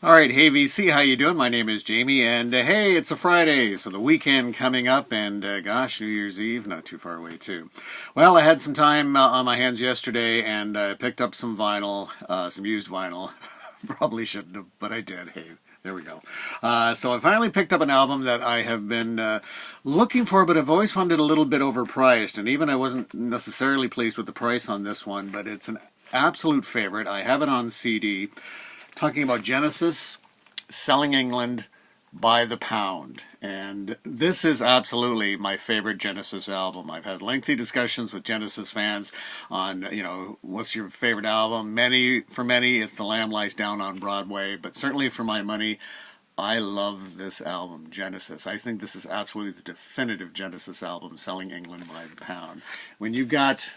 All right, hey VC, how you doing? My name is Jamie, and hey, it's a Friday, so the weekend coming up, and gosh, New Year's Eve, not too far away too. Well, I had some time on my hands yesterday, and I picked up some vinyl, some used vinyl. Probably shouldn't have, but I did. Hey, there we go. So I finally picked up an album that I have been looking for, but I've always found it a little bit overpriced, and even I wasn't necessarily pleased with the price on this one, but it's an absolute favorite. I have it on CD. Talking about Genesis, Selling England by the Pound. And this is absolutely my favorite Genesis album. I've had lengthy discussions with Genesis fans on, what's your favorite album? For many, it's The Lamb Lies Down on Broadway, but certainly for my money, I love this album, Genesis. I think this is absolutely the definitive Genesis album, Selling England by the Pound. When you got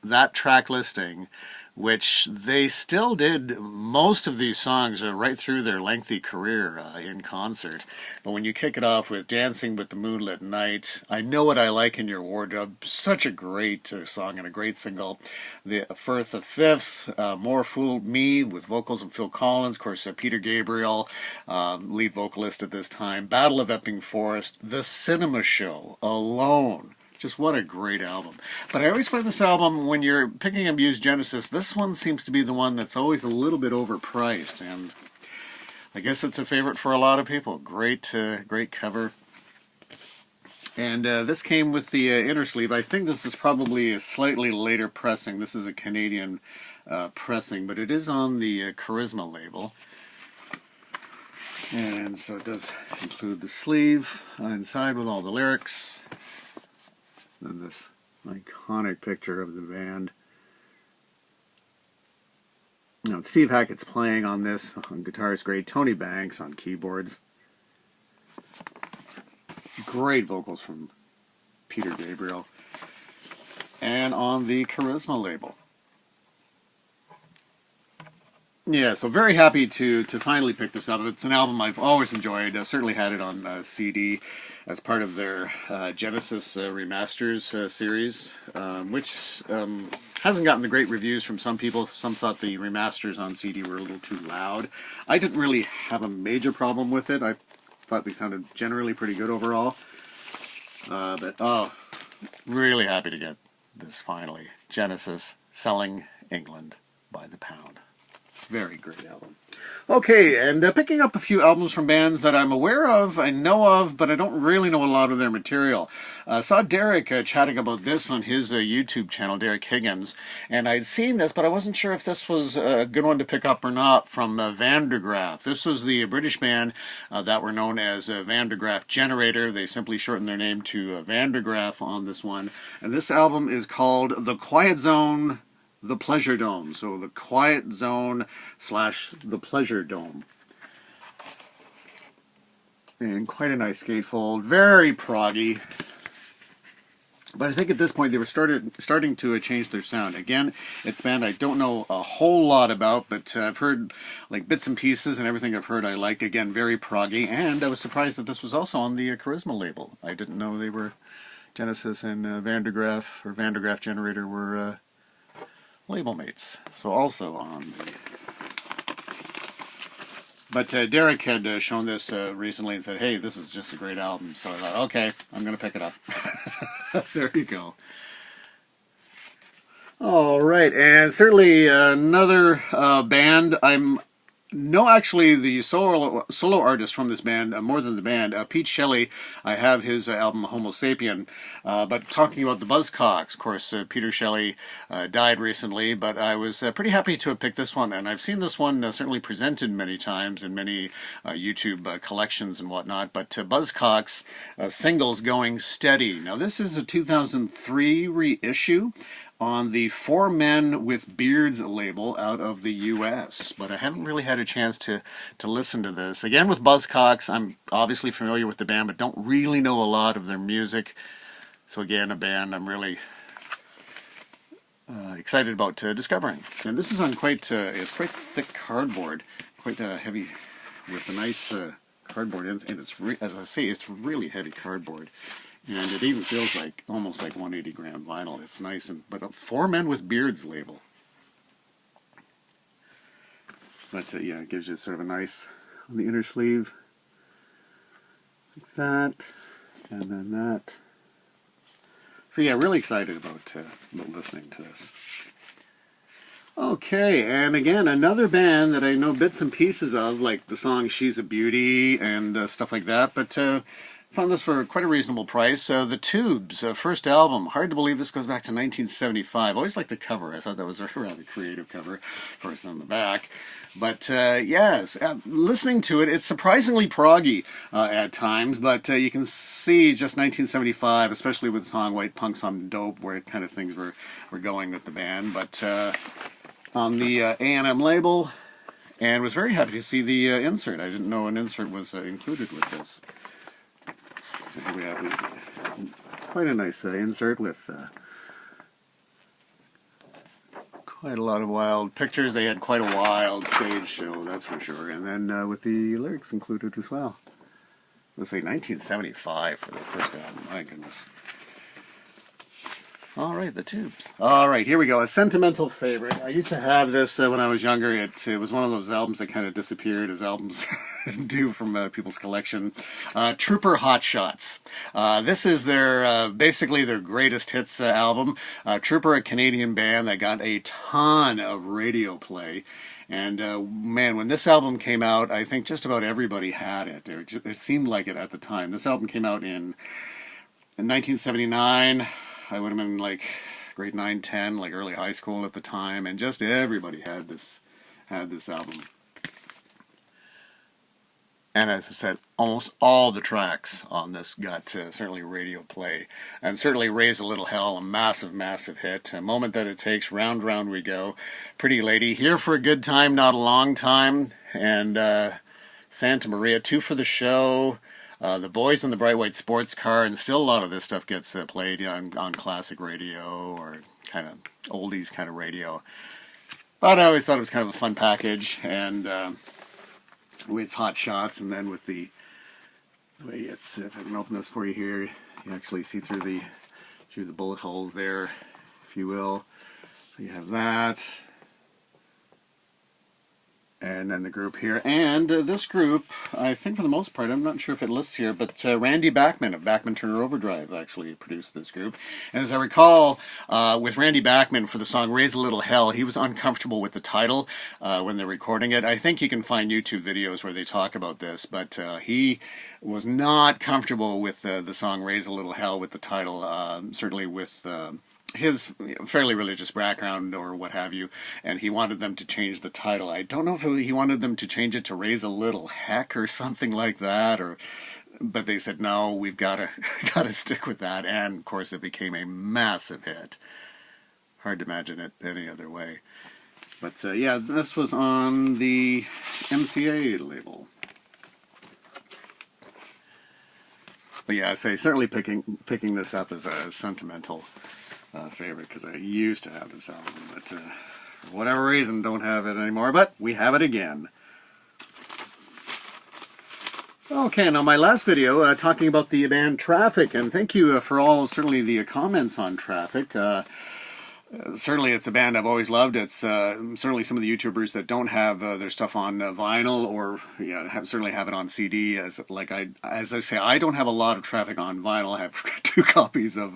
that track listing, which they still did most of these songs right through their lengthy career in concert. But when you kick it off with Dancing with the Moonlit Night, I Know What I Like in Your Wardrobe, such a great song and a great single. The Firth of Fifth, More Fool Me with vocals of Phil Collins, of course Peter Gabriel, lead vocalist at this time, Battle of Epping Forest, The Cinema Show, Alone. Just what a great album. But I always find this album, when you're picking up used Genesis, this one seems to be the one that's always a little bit overpriced. And I guess it's a favorite for a lot of people. Great cover. And this came with the inner sleeve. I think this is probably a slightly later pressing. This is a Canadian pressing, but it is on the Charisma label. And so it does include the sleeve inside with all the lyrics. And this iconic picture of the band. Steve Hackett's playing on this on guitars, great. Tony Banks on keyboards. Great vocals from Peter Gabriel. And on the Charisma label. Yeah, so very happy to finally pick this up. It's an album I've always enjoyed. I certainly had it on CD as part of their Genesis Remasters series, which hasn't gotten the great reviews from some people. Some thought the remasters on CD were a little too loud. I didn't really have a major problem with it. I thought they sounded generally pretty good overall. Really happy to get this finally. Genesis, Selling England by the Pound. Very great album. Okay, and picking up a few albums from bands that I'm aware of, I know of, but I don't really know a lot of their material. Saw Derek chatting about this on his YouTube channel, Derek Higgins, and I'd seen this, but I wasn't sure if this was a good one to pick up or not, from Van der Graaf. This was the British band that were known as Van der Graaf Generator. They simply shortened their name to Van der Graaf on this one. And this album is called The Quiet Zone, The Pleasure Dome. So The Quiet Zone / The Pleasure Dome. And quite a nice gatefold. Very proggy. But I think at this point they were starting to change their sound. Again, it's a band I don't know a whole lot about, but I've heard like bits and pieces, and everything I've heard I liked. Again, very proggy. And I was surprised that this was also on the Charisma label. I didn't know they were Genesis and Van der Graaf, or Van der Graaf Generator were label mates. So also on the... But Derek had shown this recently and said, hey, this is just a great album. So I thought, okay, I'm going to pick it up. There you go. All right, and certainly another band. Actually, the solo artist from this band, more than the band, Pete Shelley. I have his album Homo Sapien. But talking about the Buzzcocks, of course, Peter Shelley died recently, but I was pretty happy to have picked this one. And I've seen this one certainly presented many times in many YouTube collections and whatnot. But Buzzcocks singles Going Steady. Now, this is a 2003 reissue on the For Men with Beards label out of the U.S. But I haven't really had a chance to listen to this. Again, with Buzzcocks, I'm obviously familiar with the band, but don't really know a lot of their music. So again, a band I'm really excited about discovering. And this is on it's quite thick cardboard, quite heavy, with a nice cardboard ends. And it's, as I say, it's really heavy cardboard. And it even feels like almost like 180 gram vinyl. It's nice, but a For Men with Beards label. But yeah, it gives you sort of a nice on the inner sleeve, like that, and then that. So yeah, really excited about listening to this. Okay, and again, another band that I know bits and pieces of, like the song She's a Beauty and stuff like that, but found this for quite a reasonable price. The Tubes, first album. Hard to believe this goes back to 1975. Always liked the cover. I thought that was a rather creative cover, of course, on the back. But yes, listening to it, it's surprisingly proggy at times, but you can see just 1975, especially with the song White Punks I'm Dope, where kind of things were going with the band. But on the A&M label, and was very happy to see the insert. I didn't know an insert was included with this. So here we have quite a nice insert with quite a lot of wild pictures. They had quite a wild stage show, that's for sure. And then with the lyrics included as well. Let's say 1975 for the first album. My goodness. All right, the Tubes. All right, here we go. A sentimental favorite. I used to have this when I was younger. It was one of those albums that kind of disappeared as albums do from people's collection. Trooper Hot Shots. This is their basically their greatest hits album. Trooper, a Canadian band that got a ton of radio play. And man, when this album came out, I think just about everybody had it. It seemed like it at the time. This album came out in 1979. I would have been like grade 9, 10, like early high school at the time, and just everybody had this album. And as I said, almost all the tracks on this got certainly radio play, and certainly Raise a Little Hell, a massive, massive hit. A Moment That It Takes, Round, Round We Go, Pretty Lady, Here for a Good Time, Not a Long Time, and Santa Maria, Two for the Show. The Boys in the Bright White Sports Car, and still a lot of this stuff gets played on classic radio or kind of oldies kind of radio. But I always thought it was kind of a fun package, and with Hot Shots, and then with the way it's, if I can open this for you here, you actually see through the bullet holes there, if you will. So you have that. And then the group here, and this group, I think for the most part, I'm not sure if it lists here, but Randy Bachman of Bachman Turner Overdrive actually produced this group. And as I recall, with Randy Bachman for the song Raise a Little Hell, he was uncomfortable with the title when they're recording it. I think you can find YouTube videos where they talk about this, but he was not comfortable with the song Raise a Little Hell with the title, certainly with his fairly religious background or what have you, and he wanted them to change the title. I don't know if he wanted them to change it to Raise a Little Heck or something like that, but they said no, we've got to stick with that, and of course it became a massive hit. Hard to imagine it any other way. But yeah, this was on the MCA label. But yeah, I say certainly picking this up as a sentimental favorite, because I used to have this album, but for whatever reason don't have it anymore, but we have it again. Okay, now my last video talking about the band Traffic, and thank you for all, certainly the comments on Traffic. Certainly it's a band I've always loved. It's certainly some of the YouTubers that don't have their stuff on vinyl, or certainly have it on CD. As I say, I don't have a lot of Traffic on vinyl. I have 2 copies of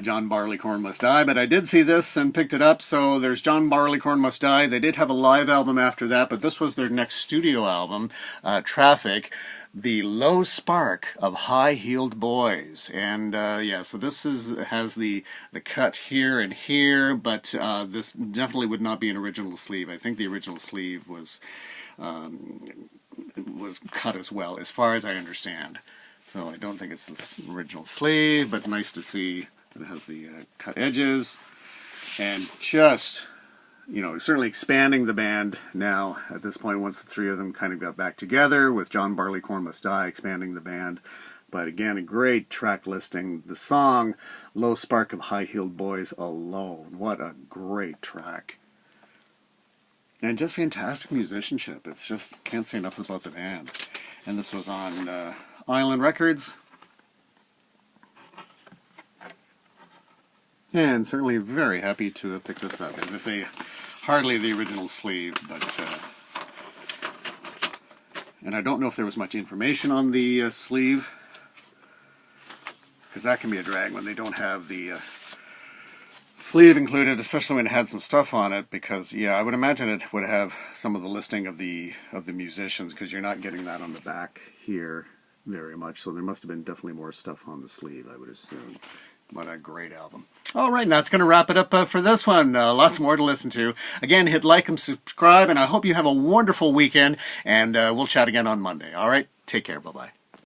John Barleycorn Must Die, but I did see this and picked it up. So there's John Barleycorn Must Die. They did have a live album after that, but this was their next studio album, Traffic. The Low Spark of High-Heeled Boys, and yeah, so this has the cut here and here, but this definitely would not be an original sleeve. I think the original sleeve was cut as well, as far as I understand. So I don't think it's the original sleeve, but nice to see that it has the cut edges, and just, you know, certainly expanding the band now at this point, once the 3 of them kind of got back together, with John Barleycorn Must Die expanding the band. But again, a great track listing. The song Low Spark of High-Heeled Boys alone. What a great track. And just fantastic musicianship. It's just, can't say enough about the band. And this was on Island Records. And certainly very happy to have picked this up. As I say, hardly the original sleeve, but And I don't know if there was much information on the sleeve, because that can be a drag when they don't have the sleeve included, especially when it had some stuff on it, because yeah, I would imagine it would have some of the listing of the musicians, because you're not getting that on the back here very much, so there must have been definitely more stuff on the sleeve, I would assume. What a great album. All right, and that's going to wrap it up for this one. Lots more to listen to. Again, hit like and subscribe, and I hope you have a wonderful weekend, and we'll chat again on Monday. All right, take care. Bye-bye.